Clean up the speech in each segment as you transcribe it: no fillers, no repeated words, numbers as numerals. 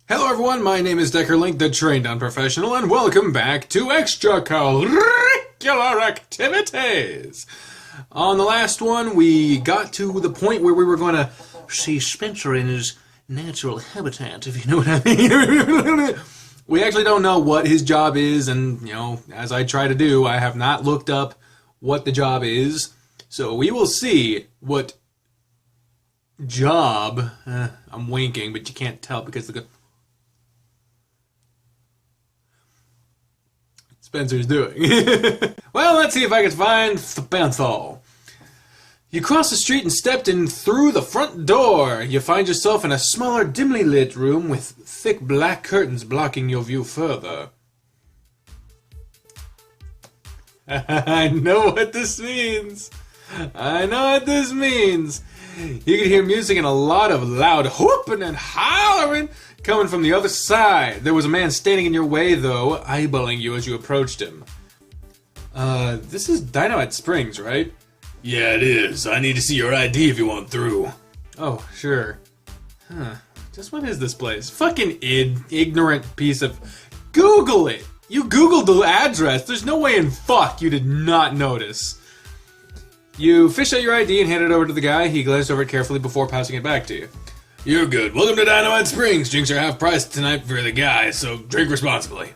Hello everyone, my name is Decker Link, the trained unprofessional, and welcome back to Extracurricular Activities! On the last one, we got to the point where we were going to see Spencer in his natural habitat, if you know what I mean. We actually don't know what his job is, and, you know, as I try to do, I have not looked up what the job is. So we will see what job, I'm winking, but you can't tell because the Spencer's doing. Well, let's see if I can find Spencer. You crossed the street and stepped in through the front door. You find yourself in a smaller, dimly lit room with thick black curtains blocking your view further. I know what this means. I know what this means. You can hear music and a lot of loud whooping and hollering coming from the other side. There was a man standing in your way, though, eyeballing you as you approached him. This is Dynamite Springs, right? Yeah, it is. I need to see your ID if you want through. Oh, sure. Just what is this place? Fucking ignorant piece of... Google it! You Googled the address. There's no way in fuck you did not notice. You fish out your ID and hand it over to the guy. He glanced over it carefully before passing it back to you. You're good. Welcome to Dynamite Springs. Drinks are half price tonight for the guys, so drink responsibly.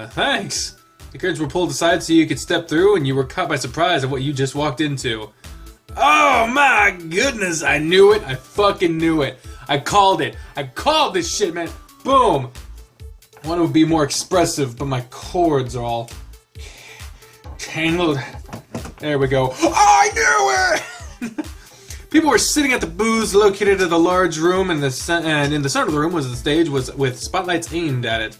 Thanks. The curtains were pulled aside so you could step through, and you were caught by surprise at what you just walked into. Oh my goodness, I knew it. I fucking knew it. I called it. I called this shit, man. Boom. I want to be more expressive, but my chords are all tangled. There we go. I knew it! People were sitting at the booths located in the large room, and in the center of the room was the stage with spotlights aimed at it.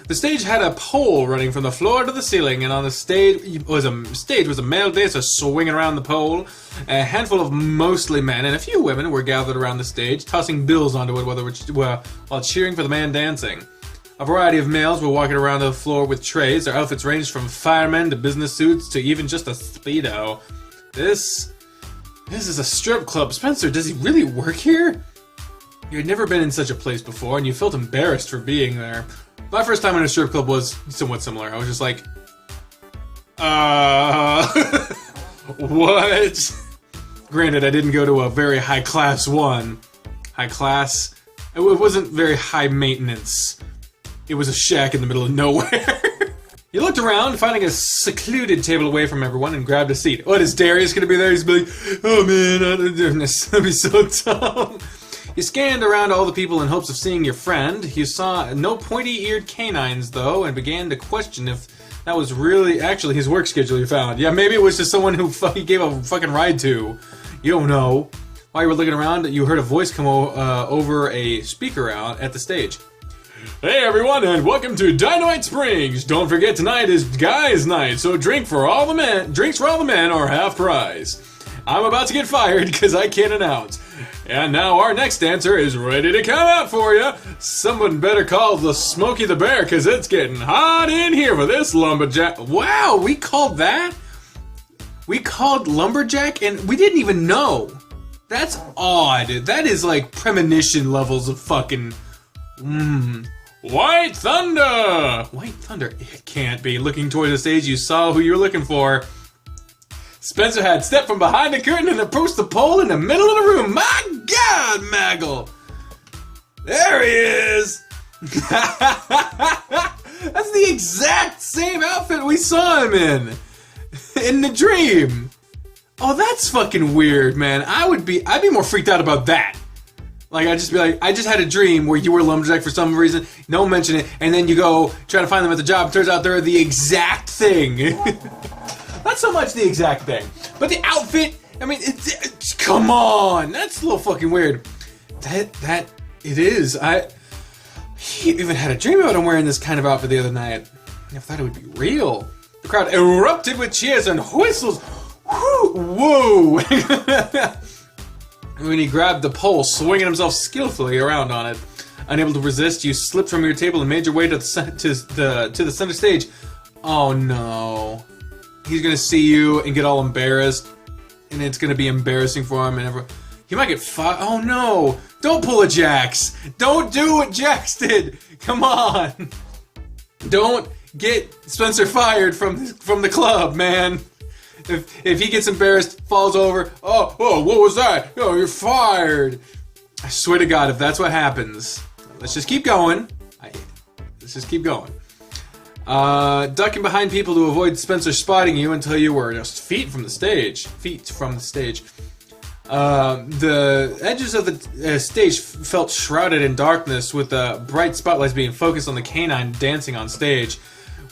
The stage had a pole running from the floor to the ceiling, and on the stage was a male dancer swinging around the pole. A handful of mostly men and a few women were gathered around the stage, tossing bills onto it while cheering for the man dancing. A variety of males were walking around the floor with trays. Their outfits ranged from firemen to business suits to even just a Speedo. This is a strip club. Spencer, does he really work here? You had never been in such a place before, and you felt embarrassed for being there. My first time in a strip club was somewhat similar. I was just like, what? Granted, I didn't go to a very high-class one. High-class? It wasn't very high maintenance. It was a shack in the middle of nowhere. You looked around, finding a secluded table away from everyone, and grabbed a seat. What, is Darius gonna be there? He's gonna be like, oh man, I don't do this. That'd be so dumb. You scanned around all the people in hopes of seeing your friend. You saw no pointy-eared canines, though, and began to question if that was really actually his work schedule you found. Yeah, maybe it was just someone who he gave a fucking ride to. You don't know. While you were looking around, you heard a voice come over a speaker out at the stage. Hey everyone, and welcome to Dynamite Springs. Don't forget tonight is guys' night, so drinks for all the men are half price. I'm about to get fired because I can't announce. And now our next dancer is ready to come out for you. Someone better call the Smokey the Bear because it's getting hot in here for this lumberjack. Wow, we called that? We called lumberjack and we didn't even know. That's odd. That is like premonition levels of fucking... White Thunder! White Thunder? It can't be. Looking toward the stage, you saw who you were looking for. Spencer had stepped from behind the curtain and approached the pole in the middle of the room. My God, Maggle! There he is! That's the exact same outfit we saw him in the dream. Oh, that's fucking weird, man. I'd be more freaked out about that. Like, I'd just be like, I just had a dream where you were a lumberjack for some reason, no one mentioned it, and then you go try to find them at the job. Turns out they're the exact thing. Not so much the exact thing, but the outfit, I mean, come on, that's a little fucking weird. It is. He even had a dream about him wearing this kind of outfit the other night. I thought it would be real. The crowd erupted with cheers and whistles. Whoa! When he grabbed the pole, swinging himself skillfully around on it. Unable to resist, you slipped from your table and made your way to the center stage. Oh no. He's gonna see you and get all embarrassed. And it's gonna be embarrassing for him and everyone. He might get fired. Oh no! Don't pull a Jax! Don't do what Jax did! Come on! Don't get Spencer fired from the club, man. If he gets embarrassed, falls over, oh, what was that? Oh, you're fired. I swear to God, if that's what happens, let's just keep going. Let's just keep going. Ducking behind people to avoid Spencer spotting you until you were just feet from the stage. The edges of the stage felt shrouded in darkness, with the bright spotlights being focused on the canine dancing on stage.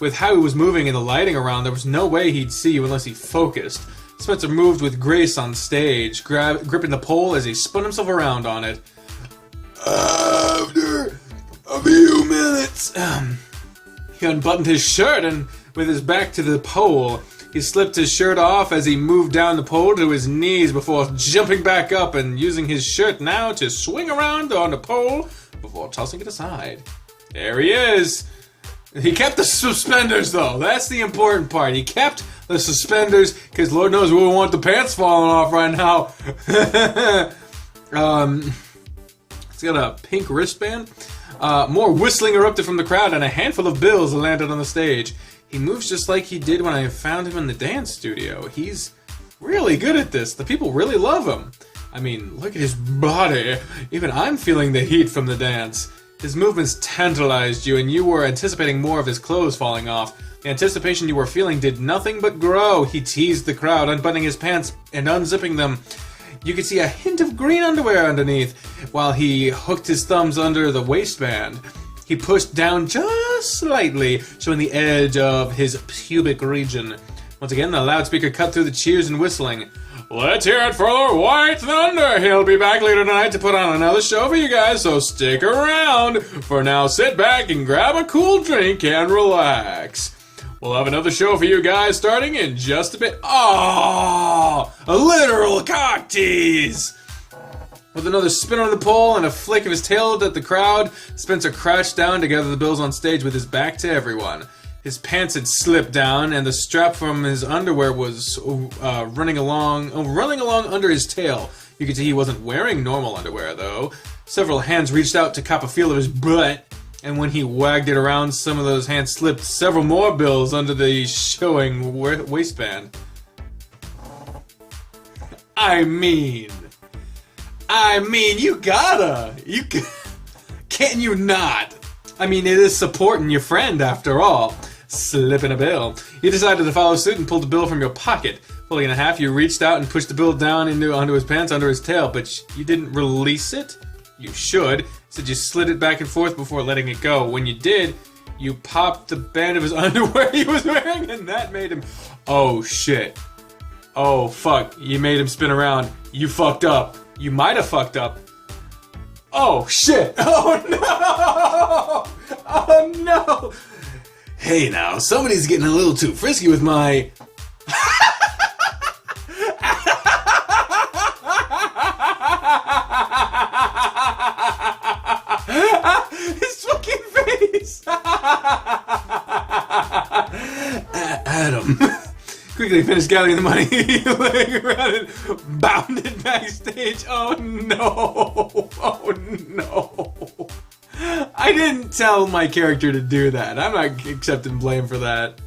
With how he was moving and the lighting around, there was no way he'd see you unless he focused. Spencer moved with grace on stage, gripping the pole as he spun himself around on it. After a few minutes, he unbuttoned his shirt and, with his back to the pole, he slipped his shirt off as he moved down the pole to his knees before jumping back up and using his shirt now to swing around on the pole before tossing it aside. There he is. He kept the suspenders, though. That's the important part. He kept the suspenders, because Lord knows we won't want the pants falling off right now. He's got a pink wristband. More whistling erupted from the crowd, and a handful of bills landed on the stage. He moves just like he did when I found him in the dance studio. He's really good at this. The people really love him. I mean, look at his body. Even I'm feeling the heat from the dance. His movements tantalized you, and you were anticipating more of his clothes falling off. The anticipation you were feeling did nothing but grow. He teased the crowd, unbuttoning his pants and unzipping them. You could see a hint of green underwear underneath, while he hooked his thumbs under the waistband. He pushed down just slightly, showing the edge of his pubic region. Once again, the loudspeaker cut through the cheers and whistling. Let's hear it for White Thunder! He'll be back later tonight to put on another show for you guys, so stick around. For now, sit back and grab a cool drink and relax. We'll have another show for you guys starting in just a bit. Oh, a literal cock tease! With another spin on the pole and a flick of his tail at the crowd, Spencer crouched down to gather the bills on stage with his back to everyone. His pants had slipped down, and the strap from his underwear was running along under his tail. You could see he wasn't wearing normal underwear, though. Several hands reached out to cop a feel of his butt, and when he wagged it around, some of those hands slipped several more bills under the showing waistband. I mean, you gotta. Can you not? I mean, it is supporting your friend, after all. Slipping a bill. You decided to follow suit and pulled the bill from your pocket. Pulling it in half, you reached out and pushed the bill down onto his pants under his tail, but you didn't release it? You should. Instead, you slid it back and forth before letting it go. When you did, you popped the band of his underwear he was wearing, and that made him... Oh, shit. Oh, fuck. You made him spin around. You fucked up. You might have fucked up. Oh, shit! Oh, no! Oh, no! Hey, now, somebody's getting a little too frisky with my... His fucking face! Adam. Quickly finished gathering the money, laying around and bounded backstage. Oh no! Oh no! I didn't tell my character to do that. I'm not accepting blame for that.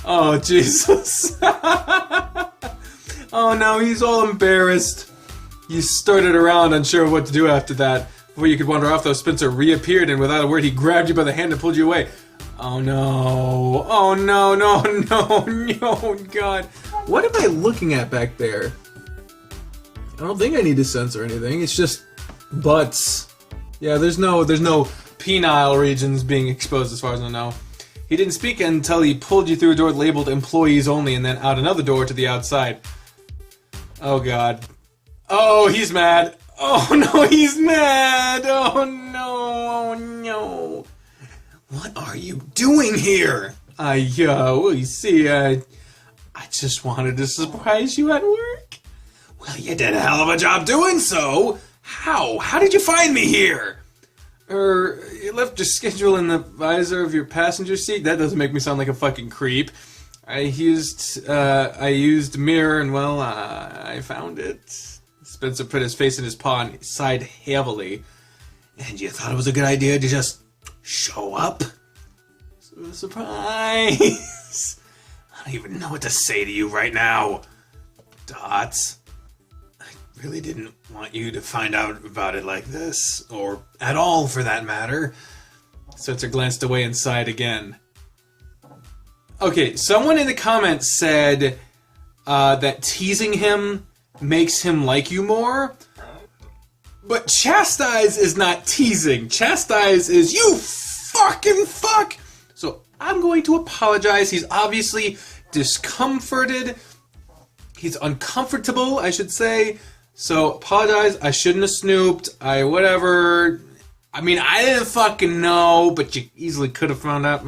Oh Jesus! Oh no, he's all embarrassed. You started around unsure of what to do after that. Before you could wander off, though, Spencer reappeared, and without a word, he grabbed you by the hand and pulled you away. Oh no. Oh no, no, no, no, God. What am I looking at back there? I don't think I need to censor anything. It's just butts. Yeah, there's no penile regions being exposed as far as I know. He didn't speak until he pulled you through a door labeled employees only and then out another door to the outside. Oh God. Oh, he's mad. Oh no, he's mad. Oh no, oh no. What are you doing here? Well, you see, I just wanted to surprise you at work. Well, you did a hell of a job doing so. How? How did you find me here? You left your schedule in the visor of your passenger seat? That doesn't make me sound like a fucking creep. I used a mirror and, well, I found it. Spencer put his face in his paw and sighed heavily. And you thought it was a good idea to just show up? Surprise! I don't even know what to say to you right now. Dots. I really didn't want you to find out about it like this, or at all for that matter. Spencer glanced away and sighed again. Okay, someone in the comments said that teasing him makes him like you more. But chastise is not teasing. Chastise is, you fucking fuck! So I'm going to apologize. He's obviously discomforted. He's uncomfortable, I should say. So apologize. I shouldn't have snooped. Whatever. I mean, I didn't fucking know, but you easily could have found out.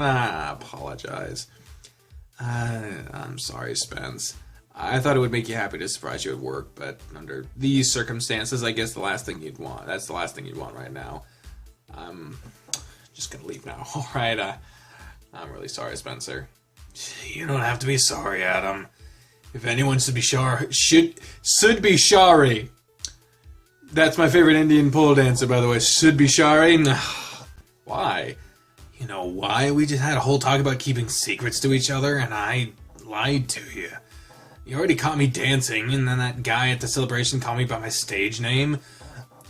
Apologize. I'm sorry, Spence. I thought it would make you happy to surprise you at work, but under these circumstances, I guess the last thing you'd want. That's the last thing you'd want right now. I'm just gonna leave now. All right. I'm really sorry, Spencer. You don't have to be sorry, Adam. If anyone should be sorry. That's my favorite Indian pole dancer, by the way. Should be sorry. Why? You know why? We just had a whole talk about keeping secrets to each other, and I lied to you. You already caught me dancing, and then that guy at the celebration called me by my stage name.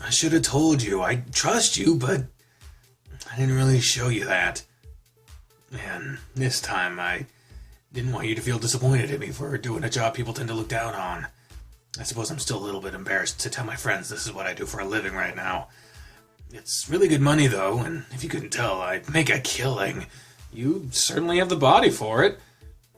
I should have told you. I trust you, but I didn't really show you that. And this time, I didn't want you to feel disappointed in me for doing a job people tend to look down on. I suppose I'm still a little bit embarrassed to tell my friends this is what I do for a living right now. It's really good money, though, and if you couldn't tell, I make a killing. You certainly have the body for it.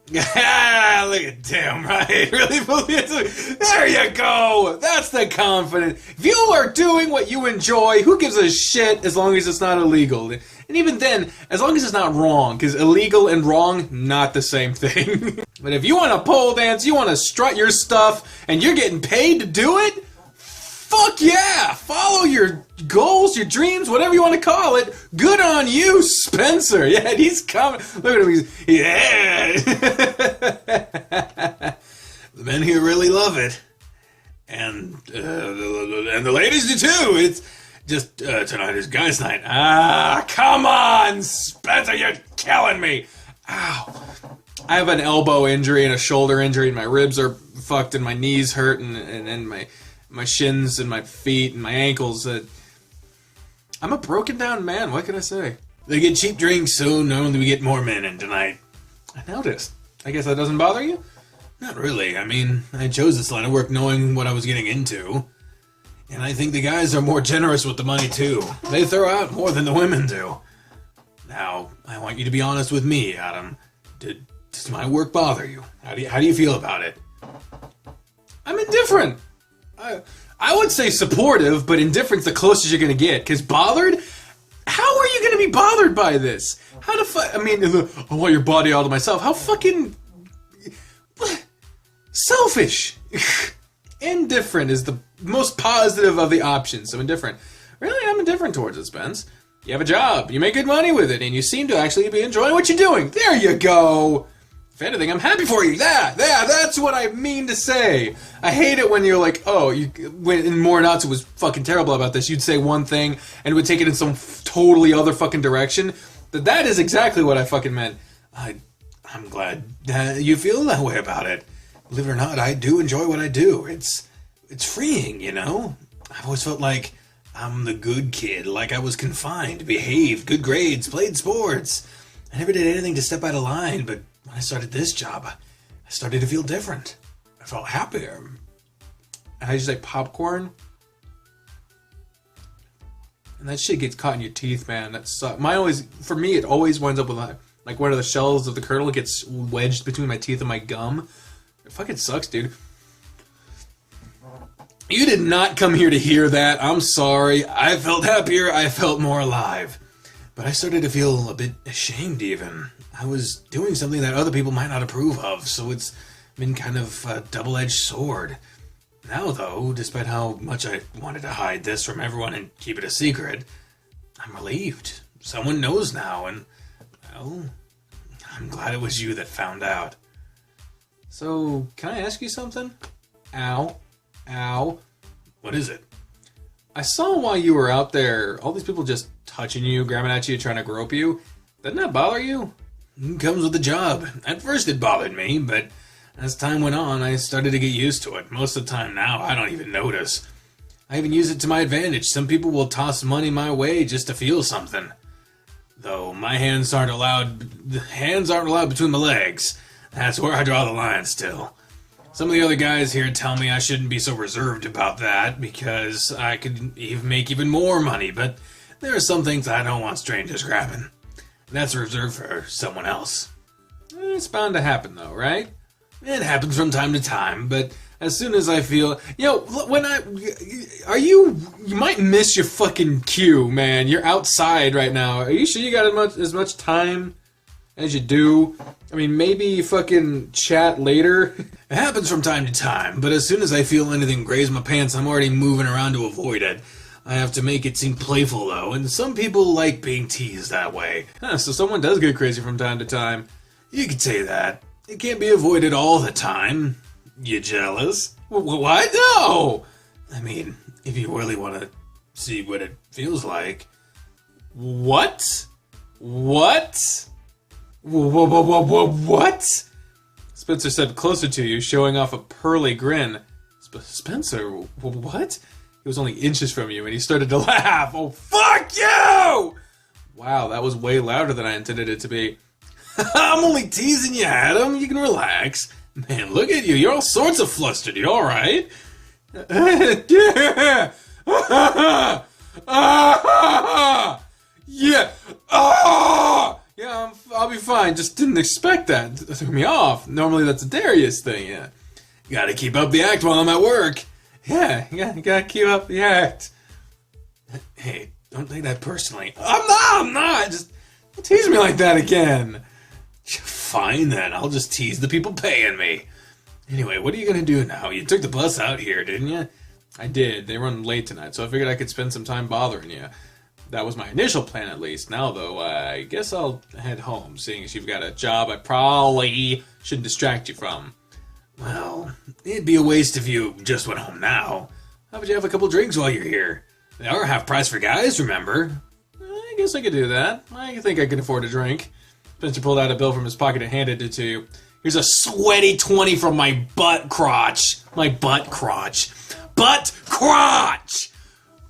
Yeah, look at damn right. Really believe it. There you go. That's the confidence. If you are doing what you enjoy, who gives a shit as long as it's not illegal? And even then, as long as it's not wrong, because illegal and wrong, not the same thing. But if you want to pole dance, you want to strut your stuff, and you're getting paid to do it, fuck yeah! Follow your goals, your dreams, whatever you want to call it. Good on you, Spencer. Yeah, he's coming. Look at him. Yeah. The men here really love it, and the ladies do too. It's just tonight is guys' night. Come on, Spencer, you're killing me. Ow. I have an elbow injury and a shoulder injury, and my ribs are fucked, and my knees hurt, and my shins and my feet and my ankles. I'm a broken down man. What can I say? They get cheap drinks, so normally we get more men in tonight. I noticed. I guess that doesn't bother you? Not really. I mean, I chose this line of work knowing what I was getting into. And I think the guys are more generous with the money, too. They throw out more than the women do. Now, I want you to be honest with me, Adam. Does my work bother you? How do you feel about it? I'm indifferent. I would say supportive, but indifferent's the closest you're going to get. Because bothered? How are you going to be bothered by this? How the fuck? I mean, I want your body all to myself. How fucking selfish. Indifferent is the most positive of the options. So indifferent. Really, I'm indifferent towards it, Spence. You have a job. You make good money with it. And you seem to actually be enjoying what you're doing. There you go. If anything, I'm happy for you. That's what I mean to say. I hate it when you're like, when Morinatsu was fucking terrible about this, you'd say one thing and would take it in some totally other fucking direction. That is exactly what I fucking meant. I'm glad you feel that way about it. Believe it or not, I do enjoy what I do. It's freeing, you know? I've always felt like I'm the good kid, like I was confined, behaved, good grades, played sports. I never did anything to step out of line, but when I started this job, I started to feel different. I felt happier. And I just like popcorn. And that shit gets caught in your teeth, man. That sucks. For me, it always winds up with like one of the shells of the kernel gets wedged between my teeth and my gum. It fucking sucks, dude. You did not come here to hear that. I'm sorry. I felt happier. I felt more alive. But I started to feel a bit ashamed even. I was doing something that other people might not approve of, so it's been kind of a double-edged sword. Now, though, despite how much I wanted to hide this from everyone and keep it a secret, I'm relieved. Someone knows now, and, well, I'm glad it was you that found out. So, can I ask you something? Ow. What is it? I saw while you were out there, all these people just touching you, grabbing at you, trying to grope you. Doesn't that bother you? It comes with the job. At first it bothered me, but as time went on, I started to get used to it. Most of the time now, I don't even notice. I even use it to my advantage. Some people will toss money my way just to feel something. Though my hands aren't allowed between my legs. That's where I draw the line still. Some of the other guys here tell me I shouldn't be so reserved about that because I could make even more money, but there are some things I don't want strangers grabbing. That's reserved for someone else. It's bound to happen though, right? It happens from time to time, but as soon as I feel, you might miss your fucking cue, man. You're outside right now. Are you sure you got as much time as you do? I mean, maybe fucking chat later. It happens from time to time, but as soon as I feel anything graze my pants, I'm already moving around to avoid it. I have to make it seem playful, though, and some people like being teased that way. Huh, so someone does get crazy from time to time. You could say that. It can't be avoided all the time. You jealous? What? No! I mean, if you really want to see what it feels like. What? What? What? Spencer said closer to you, showing off a pearly grin. Spencer, what? He was only inches from you, and he started to laugh. Oh, fuck you! Wow, that was way louder than I intended it to be. I'm only teasing you, Adam. You can relax. Man, look at you. You're all sorts of flustered. You all right? Yeah. Yeah. Yeah, I'll be fine. Just didn't expect that. It threw me off. Normally that's a Darius thing, yeah. Gotta keep up the act while I'm at work. Yeah, you gotta keep up the act. Hey, don't take that personally. I'm not. Just don't tease me like that again. Fine then, I'll just tease the people paying me. Anyway, what are you gonna do now? You took the bus out here, didn't you? I did. They run late tonight, so I figured I could spend some time bothering you. That was my initial plan, at least. Now, though, I guess I'll head home, seeing as you've got a job I probably shouldn't distract you from. Well, it'd be a waste if you just went home now. How about you have a couple drinks while you're here? They are half price for guys, remember? I guess I could do that. I think I can afford a drink. Spencer pulled out a bill from his pocket and handed it to you. Here's a sweaty 20 from my butt crotch. My butt crotch. Butt crotch!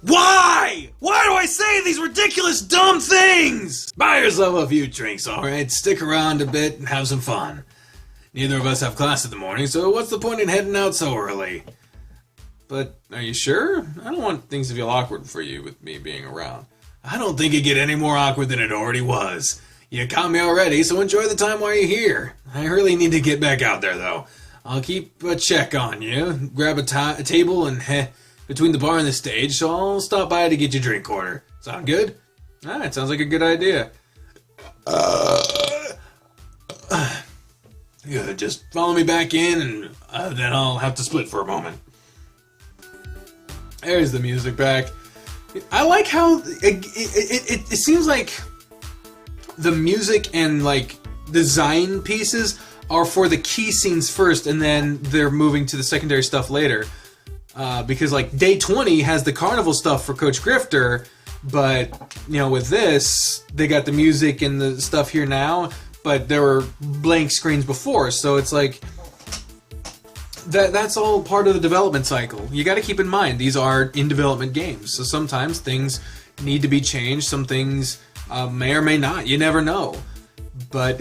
Why? Why do I say these ridiculous, dumb things? Buy yourself a few drinks, alright? Stick around a bit and have some fun. Neither of us have class in the morning, so what's the point in heading out so early? But are you sure? I don't want things to feel awkward for you with me being around. I don't think it'd get any more awkward than it already was. You caught me already, so enjoy the time while you're here. I really need to get back out there, though. I'll keep a check on you. Grab a table and between the bar and the stage, so I'll stop by to get your drink order. Sound good? Alright, sounds like a good idea. Good, just follow me back in, and then I'll have to split for a moment. There's the music back. I like how it seems like the music and like design pieces are for the key scenes first, and then they're moving to the secondary stuff later. Because like day 20 has the carnival stuff for Coach Grifter, but you know, with this they got the music and the stuff here now, but there were blank screens before, so it's like that's all part of the development cycle. You got to keep in mind these are in development games, so sometimes things need to be changed, some things may or may not, you never know. But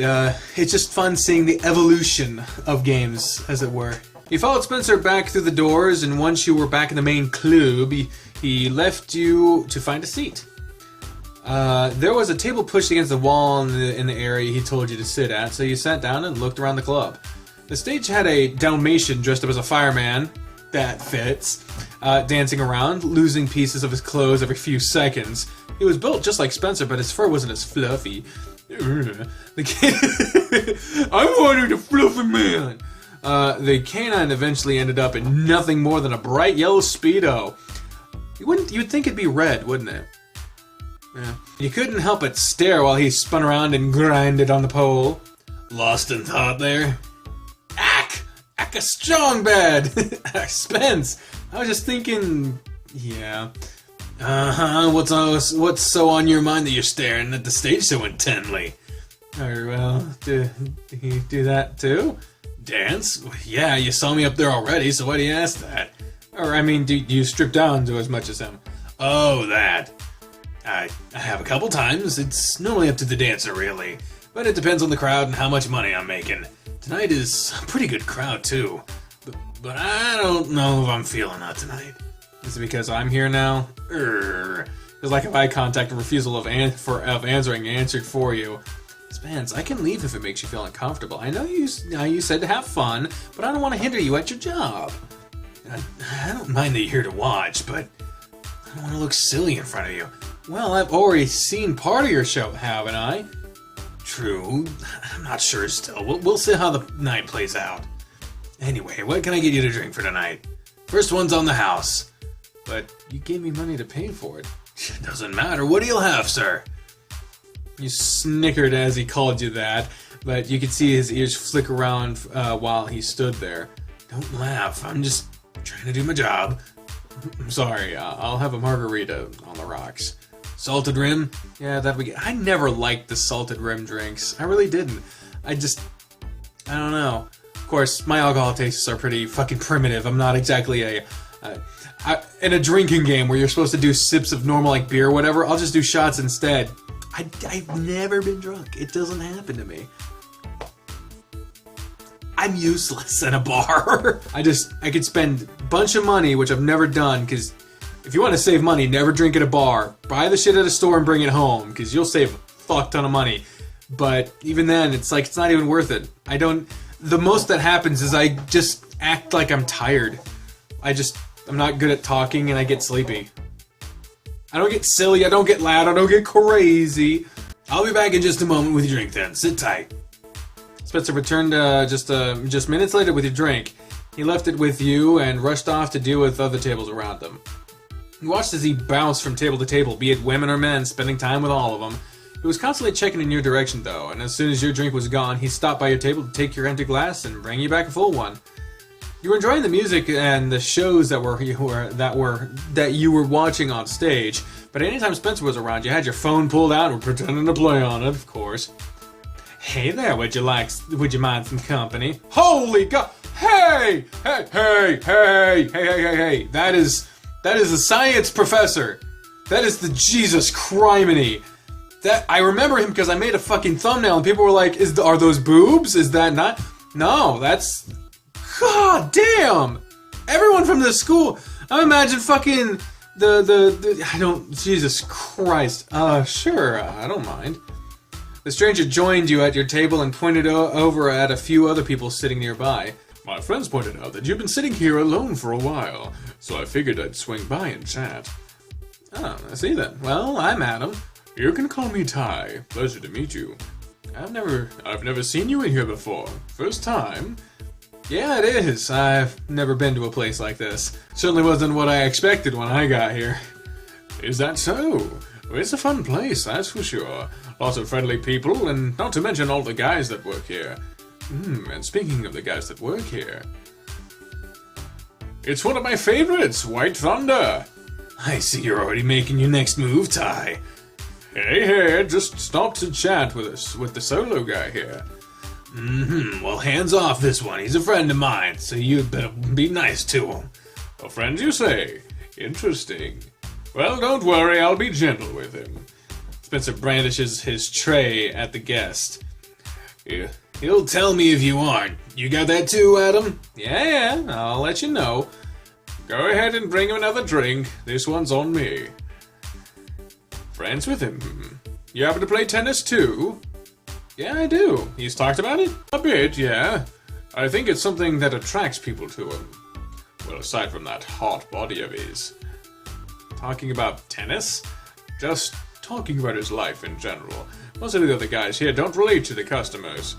it's just fun seeing the evolution of games, as it were. He followed Spencer back through the doors, and once you were back in the main club, he left you to find a seat. There was a table pushed against the wall in the area he told you to sit at, so you sat down and looked around the club. The stage had a Dalmatian dressed up as a fireman, that fits, dancing around, losing pieces of his clothes every few seconds. He was built just like Spencer, but his fur wasn't as fluffy. I wanted a fluffy man. The canine eventually ended up in nothing more than a bright yellow Speedo. You'd think it'd be red, wouldn't it? Yeah. You couldn't help but stare while he spun around and grinded on the pole. Lost in thought there? Ack a strong bed! Spence, I was just thinking, yeah. What's so on your mind that you're staring at the stage so intently? Or, well, do you do that too? Dance? Yeah, you saw me up there already, so why do you ask that? Or, I mean, do you strip down to as much as him? Oh, that. I have a couple times. It's normally up to the dancer, really. But it depends on the crowd and how much money I'm making. Tonight is a pretty good crowd, too. But I don't know if I'm feeling that tonight. Is it because I'm here now? There's like a eye contact and refusal of answering answered for you. Spence, I can leave if it makes you feel uncomfortable. I know you said to have fun, but I don't want to hinder you at your job. I don't mind that you're here to watch, but I don't want to look silly in front of you. Well, I've already seen part of your show, haven't I? True. I'm not sure still. We'll see how the night plays out. Anyway, what can I get you to drink for tonight? First one's on the house. But you gave me money to pay for it. Doesn't matter. What do you have, sir? You snickered as he called you that, but you could see his ears flick around while he stood there. Don't laugh. I'm just trying to do my job. I'm sorry. I'll have a margarita on the rocks. Salted rim? Yeah, that'd be good. I never liked the salted rim drinks. I really didn't. I don't know. Of course, my alcohol tastes are pretty fucking primitive. I'm not exactly in a drinking game where you're supposed to do sips of normal like beer or whatever. I'll just do shots instead. I've never been drunk. It doesn't happen to me. I'm useless at a bar. I could spend a bunch of money, which I've never done, because if you want to save money, never drink at a bar. Buy the shit at a store and bring it home, because you'll save a fuck ton of money. But even then, it's not even worth it. The most that happens is I just act like I'm tired. I'm not good at talking and I get sleepy. I don't get silly, I don't get loud, I don't get crazy. I'll be back in just a moment with your drink then. Sit tight. Spencer returned just minutes later with your drink. He left it with you and rushed off to deal with other tables around him. You watched as he bounced from table to table, be it women or men, spending time with all of them. He was constantly checking in your direction though, and as soon as your drink was gone, he stopped by your table to take your empty glass and bring you back a full one. You were enjoying the music and the shows that you were watching on stage, but anytime Spencer was around, you had your phone pulled out and were pretending to play on it, of course. Hey there, would you mind some company? Holy God! Hey! That is a science professor. That is the Jesus criminy. That I remember him because I made a fucking thumbnail and people were like, "Are those boobs? Is that not?" No, that's. God damn! Everyone from this school. I imagine fucking Jesus Christ. Sure, I don't mind. The stranger joined you at your table and pointed over at a few other people sitting nearby. My friends pointed out that you've been sitting here alone for a while, so I figured I'd swing by and chat. Oh, I see then. Well, I'm Adam. You can call me Ty. Pleasure to meet you. I've never seen you in here before. First time. Yeah, it is. I've never been to a place like this. Certainly wasn't what I expected when I got here. Is that so? Well, it's a fun place, that's for sure. Lots of friendly people, and not to mention all the guys that work here. And speaking of the guys that work here... It's one of my favorites, White Thunder. I see you're already making your next move, Ty. Hey, just stopped to chat with the solo guy here. Well, hands off this one. He's a friend of mine, so you'd better be nice to him. A friend, you say? Interesting. Well, don't worry, I'll be gentle with him. Spencer brandishes his tray at the guest. He'll tell me if you aren't. You got that too, Adam? Yeah, I'll let you know. Go ahead and bring him another drink. This one's on me. Friends with him? You happen to play tennis too? Yeah, I do. He's talked about it? A bit, yeah. I think it's something that attracts people to him. Well, aside from that hot body of his. Talking about tennis? Just talking about his life in general. Most of the other guys here don't relate to the customers.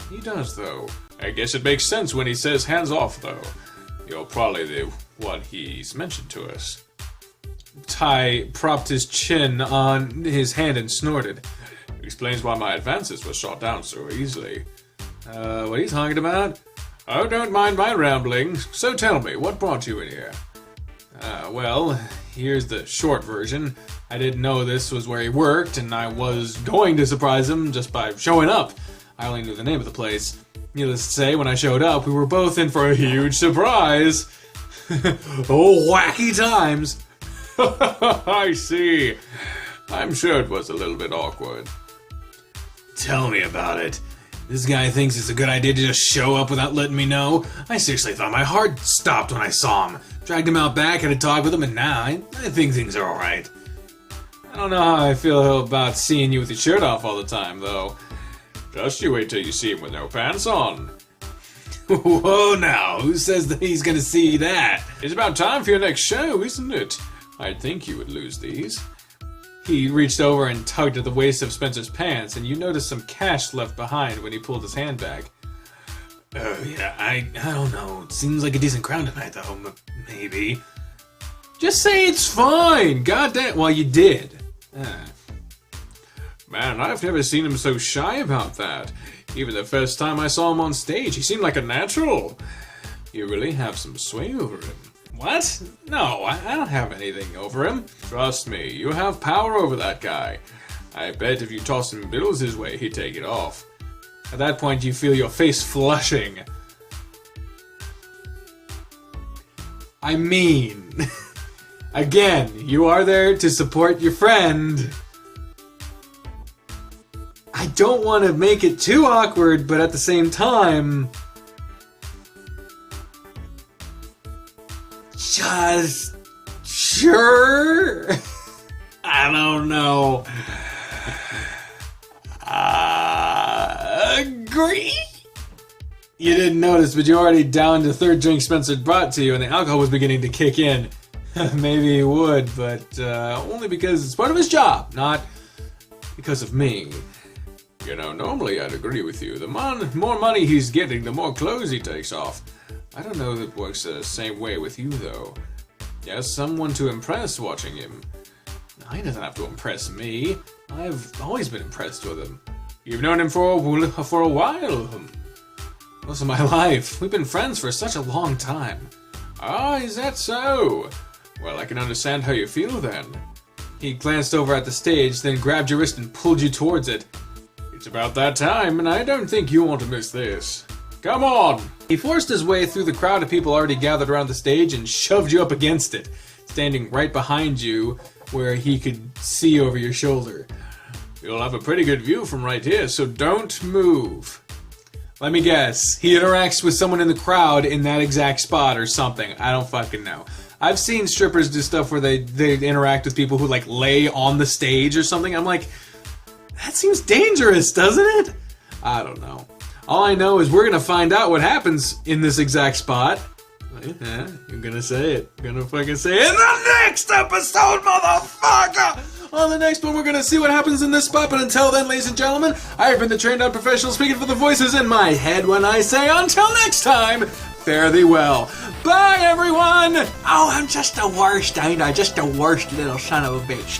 He does, though. I guess it makes sense when he says hands off, though. You're probably the one he's mentioned to us. Ty propped his chin on his hand and snorted. Explains why my advances were shot down so easily. What are you talking about? Oh, don't mind my rambling. So tell me, what brought you in here? Well, here's the short version. I didn't know this was where he worked, and I was going to surprise him just by showing up. I only knew the name of the place. Needless to say, when I showed up, we were both in for a huge surprise. Oh, wacky times. I see. I'm sure it was a little bit awkward. Tell me about it. This guy thinks it's a good idea to just show up without letting me know. I seriously thought my heart stopped when I saw him. Dragged him out back, had a talk with him, and now I think things are alright. I don't know how I feel about seeing you with your shirt off all the time, though. Just you wait till you see him with no pants on. Whoa now, who says that he's gonna see that? It's about time for your next show, isn't it? I'd think you would lose these. He reached over and tugged at the waist of Spencer's pants, and you noticed some cash left behind when he pulled his hand back. Oh, yeah, I don't know. It seems like a decent crowd tonight, though. Maybe. Just say it's fine! Goddamn. Well, you did. Man, I've never seen him so shy about that. Even the first time I saw him on stage, he seemed like a natural. You really have some sway over him. What? No, I don't have anything over him. Trust me, you have power over that guy. I bet if you toss him bills his way, he'd take it off. At that point, you feel your face flushing. I mean, again, you are there to support your friend. I don't want to make it too awkward, but at the same time, just sure. I don't know. Agree? You didn't notice, but you already downed the third drink Spencer brought to you, and the alcohol was beginning to kick in. Maybe he would, but only because it's part of his job, not because of me. You know, normally I'd agree with you. The more money he's getting, the more clothes he takes off. I don't know that it works the same way with you, though. He has someone to impress watching him. He doesn't have to impress me. I've always been impressed with him. You've known him for a while. Most of my life. We've been friends for such a long time. Ah, is that so? Well, I can understand how you feel then. He glanced over at the stage, then grabbed your wrist and pulled you towards it. It's about that time, and I don't think you want to miss this. Come on! He forced his way through the crowd of people already gathered around the stage and shoved you up against it, standing right behind you where he could see over your shoulder. You'll have a pretty good view from right here, so don't move. Let me guess. He interacts with someone in the crowd in that exact spot or something. I don't fucking know. I've seen strippers do stuff where they interact with people who like lay on the stage or something. I'm like, that seems dangerous, doesn't it? I don't know. All I know is we're gonna find out what happens in this exact spot. Yeah, you're gonna say it. You're gonna fucking say it in the next episode, motherfucker! On the next one, we're gonna see what happens in this spot, but until then, ladies and gentlemen, I have been the trained out professional speaking for the voices in my head when I say until next time, fare thee well. Bye, everyone! Oh, I'm just the worst, ain't I? Just the worst little son of a bitch.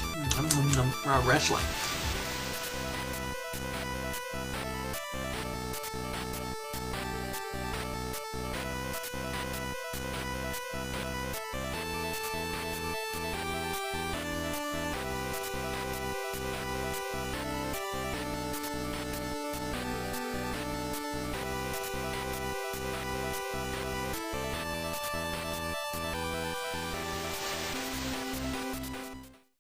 I'm wrestling.